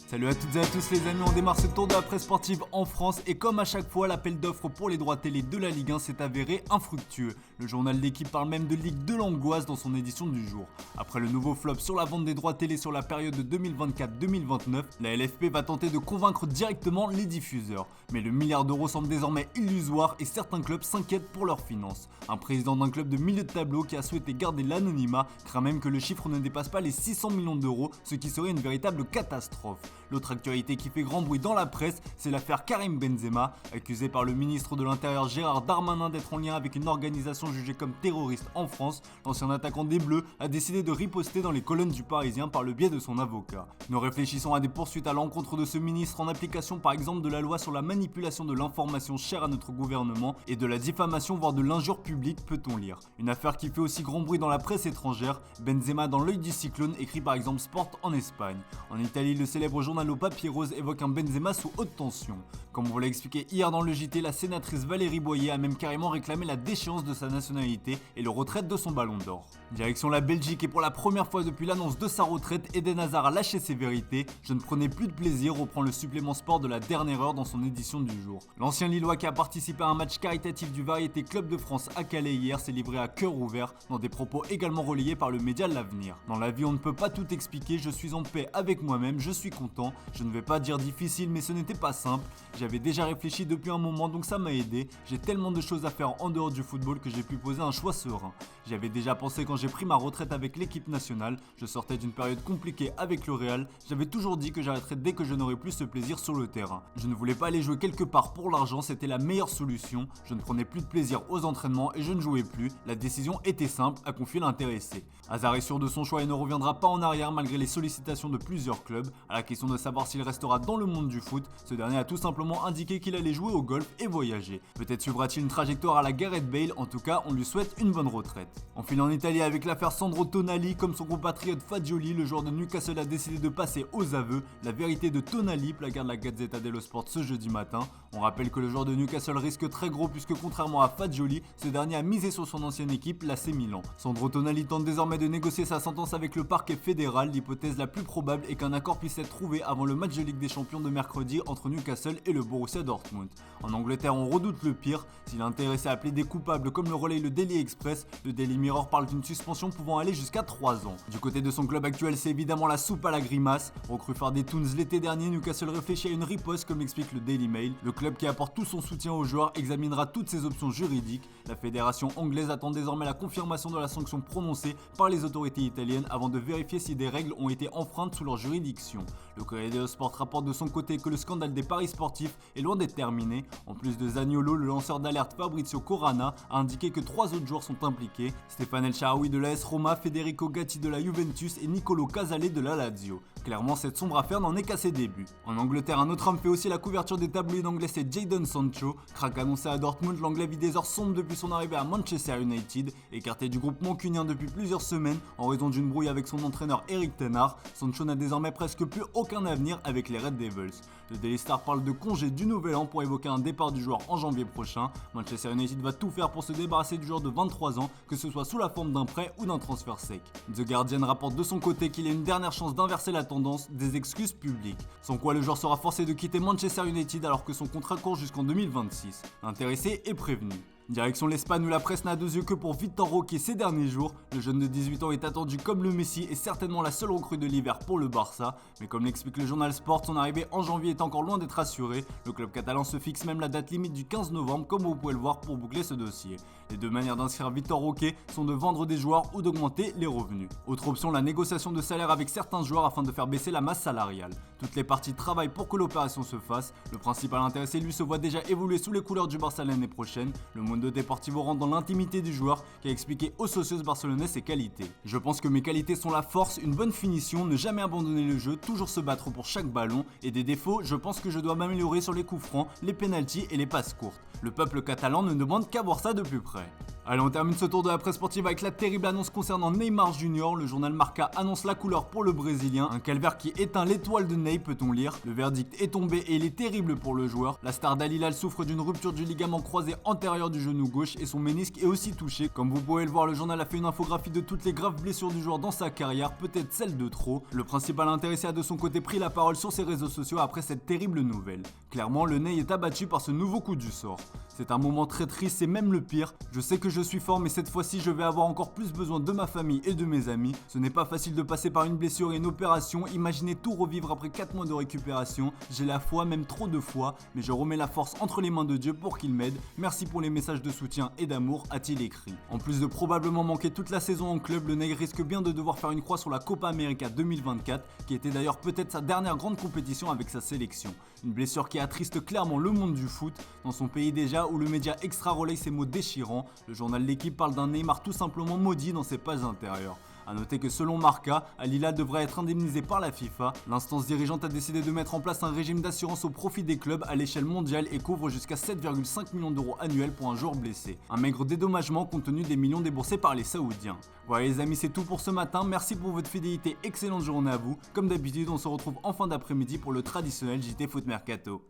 Salut à toutes et à tous les amis, on démarre ce tour de la presse sportive en France et comme à chaque fois, l'appel d'offres pour les droits télé de la Ligue 1 s'est avéré infructueux. Le journal L'Équipe parle même de Ligue de l'angoisse dans son édition du jour. Après le nouveau flop sur la vente des droits télé sur la période de 2024-2029, la LFP va tenter de convaincre directement les diffuseurs. Mais le milliard d'euros semble désormais illusoire et certains clubs s'inquiètent pour leurs finances. Un président d'un club de milieu de tableau qui a souhaité garder l'anonymat craint même que le chiffre ne dépasse pas les 600 millions d'euros, ce qui serait une véritable catastrophe. L'autre actualité qui fait grand bruit dans la presse, c'est l'affaire Karim Benzema, accusé par le ministre de l'Intérieur Gérard Darmanin d'être en lien avec une organisation jugée comme terroriste en France. L'ancien attaquant des Bleus a décidé de riposter dans les colonnes du Parisien par le biais de son avocat. Nous réfléchissons à des poursuites à l'encontre de ce ministre en application par exemple de la loi sur la manipulation de l'information chère à notre gouvernement et de la diffamation voire de l'injure publique, peut-on lire. Une affaire qui fait aussi grand bruit dans la presse étrangère, Benzema dans l'œil du cyclone écrit par exemple Sport en Espagne. En Italie, le célèbre journal au papier rose évoque un Benzema sous haute tension. Comme on vous l'a expliqué hier dans le JT, la sénatrice Valérie Boyer a même carrément réclamé la déchéance de sa nationalité et le retrait de son ballon d'or. Direction la Belgique et pour la première fois depuis l'annonce de sa retraite, Eden Hazard a lâché ses vérités. Je ne prenais plus de plaisir, reprend le supplément sport de la dernière heure dans son édition du jour. L'ancien Lillois qui a participé à un match caritatif du Variété Club de France à Calais hier s'est livré à cœur ouvert dans des propos également relayés par le média L'Avenir. Dans la vie on ne peut pas tout expliquer, je suis en paix avec moi-même, je suis content, je ne vais pas dire difficile mais ce n'était pas simple, j'avais déjà réfléchi depuis un moment donc ça m'a aidé, j'ai tellement de choses à faire en dehors du football que j'ai pu poser un choix serein. J'avais déjà pensé quand j'ai pris ma retraite avec l'équipe nationale, je sortais d'une période compliquée avec le Real, j'avais toujours dit que j'arrêterais dès que je n'aurais plus ce plaisir sur le terrain. Je ne voulais pas aller jouer quelque part pour l'argent, c'était la meilleure solution, je ne prenais plus de plaisir aux entraînements et je ne jouais plus, la décision était simple, a confié l'intéressé. Hazard est sûr de son choix et ne reviendra pas en arrière malgré les sollicitations de plusieurs clubs. À la question de savoir s'il restera dans le monde du foot, ce dernier a tout simplement indiqué qu'il allait jouer au golf et voyager. Peut-être suivra-t-il une trajectoire à la Gareth Bale, en tout cas on lui souhaite une bonne retraite. On file en Italie avec l'affaire Sandro Tonali, comme son compatriote Fagioli, le joueur de Newcastle a décidé de passer aux aveux. La vérité de Tonali, placarde la Gazzetta dello Sport ce jeudi matin. On rappelle que le joueur de Newcastle risque très gros puisque contrairement à Fagioli, ce dernier a misé sur son ancienne équipe, l'AC Milan. Sandro Tonali tente désormais de négocier sa sentence avec le parquet fédéral. L'hypothèse la plus probable est qu'un accord puisse être trouvé avant le match de Ligue des Champions de mercredi entre Newcastle et le Borussia Dortmund. En Angleterre, on redoute le pire. S'il est intéressé à plaider coupable comme le relaye le Daily Express, le Daily Mirror parle d'une suspension pouvant aller jusqu'à 3 ans. Du côté de son club actuel, c'est évidemment la soupe à la grimace. Recru phare des Toons l'été dernier, Newcastle réfléchit à une riposte comme explique le Daily Mail. Le club qui apporte tout son soutien aux joueurs examinera toutes ses options juridiques. La fédération anglaise attend désormais la confirmation de la sanction prononcée par les autorités italiennes avant de vérifier si des règles ont été enfreintes sous leur juridiction. Le Corriere dello Sport rapporte de son côté que le scandale des paris sportifs est loin d'être terminé. En plus de Zaniolo, le lanceur d'alerte Fabrizio Corana a indiqué que 3 autres joueurs sont impliqués. Stéphane El Shaarawy de l'AS Roma, Federico Gatti de la Juventus et Nicolo Casale de la Lazio. Clairement, cette sombre affaire n'en est qu'à ses débuts. En Angleterre, un autre homme fait aussi la couverture des tabloïds anglais, c'est Jadon Sancho. Crack annoncé à Dortmund, l'anglais vit des heures sombres depuis son arrivée à Manchester United. Écarté du groupe mancunien depuis plusieurs semaines en raison d'une brouille avec son entraîneur Erik ten Hag, Sancho n'a désormais presque plus aucun avenir avec les Red Devils. Le Daily Star parle de congé du nouvel an pour évoquer un départ du joueur en janvier prochain. Manchester United va tout faire pour se débarrasser du joueur de 23 ans, que ce soit sous la forme d'un prêt ou d'un transfert sec. The Guardian rapporte de son côté qu'il a une dernière chance d'inverser la tendance, des excuses publiques. Sans quoi le joueur sera forcé de quitter Manchester United alors que son contrat court jusqu'en 2026. L'intéressé est prévenu. Direction l'Espagne où la presse n'a deux yeux que pour Vitor Roque ces derniers jours. Le jeune de 18 ans est attendu comme le Messi et certainement la seule recrue de l'hiver pour le Barça. Mais comme l'explique le journal Sport, son arrivée en janvier est encore loin d'être assurée. Le club catalan se fixe même la date limite du 15 novembre comme vous pouvez le voir pour boucler ce dossier. Les deux manières d'inscrire Vitor Roque sont de vendre des joueurs ou d'augmenter les revenus. Autre option, la négociation de salaire avec certains joueurs afin de faire baisser la masse salariale. Toutes les parties travaillent pour que l'opération se fasse. Le principal intéressé lui se voit déjà évoluer sous les couleurs du Barça l'année prochaine. Le Mundo Deportivo rentre dans l'intimité du joueur qui a expliqué aux socios barcelonais ses qualités. Je pense que mes qualités sont la force, une bonne finition, ne jamais abandonner le jeu, toujours se battre pour chaque ballon et des défauts, je pense que je dois m'améliorer sur les coups francs, les pénaltys et les passes courtes. Le peuple catalan ne demande qu'à voir ça de plus près. Allez, on termine ce tour de la presse sportive avec la terrible annonce concernant Neymar Jr. Le journal Marca annonce la couleur pour le Brésilien. Un calvaire qui éteint l'étoile de Ney, peut-on lire. Le verdict est tombé et il est terrible pour le joueur. La star d'Al Hilal souffre d'une rupture du ligament croisé antérieur du genou gauche et son ménisque est aussi touché. Comme vous pouvez le voir, le journal a fait une infographie de toutes les graves blessures du joueur dans sa carrière, peut-être celle de trop. Le principal intéressé a de son côté pris la parole sur ses réseaux sociaux après cette terrible nouvelle. Clairement, le Ney est abattu par ce nouveau coup du sort. C'est un moment très triste, c'est même le pire. Je sais que je suis fort, mais cette fois-ci je vais avoir encore plus besoin de ma famille et de mes amis. Ce n'est pas facile de passer par une blessure et une opération. Imaginez tout revivre après 4 mois de récupération. J'ai la foi, même trop de foi, mais je remets la force entre les mains de Dieu pour qu'il m'aide. Merci pour les messages de soutien et d'amour, a-t-il écrit. En plus de probablement manquer toute la saison en club, le Ney risque bien de devoir faire une croix sur la Copa América 2024, qui était d'ailleurs peut-être sa dernière grande compétition avec sa sélection. Une blessure qui attriste clairement le monde du foot, dans son pays déjà où le média Extra relaye ces mots déchirants. Le journal L'équipe parle d'un Neymar tout simplement maudit dans ses pages intérieures. A noter que selon Marca, Al Hilal devrait être indemnisé par la FIFA. L'instance dirigeante a décidé de mettre en place un régime d'assurance au profit des clubs à l'échelle mondiale et couvre jusqu'à 7,5 millions d'euros annuels pour un joueur blessé. Un maigre dédommagement compte tenu des millions déboursés par les Saoudiens. Voilà les amis, c'est tout pour ce matin. Merci pour votre fidélité, excellente journée à vous. Comme d'habitude, on se retrouve en fin d'après-midi pour le traditionnel JT Foot Mercato.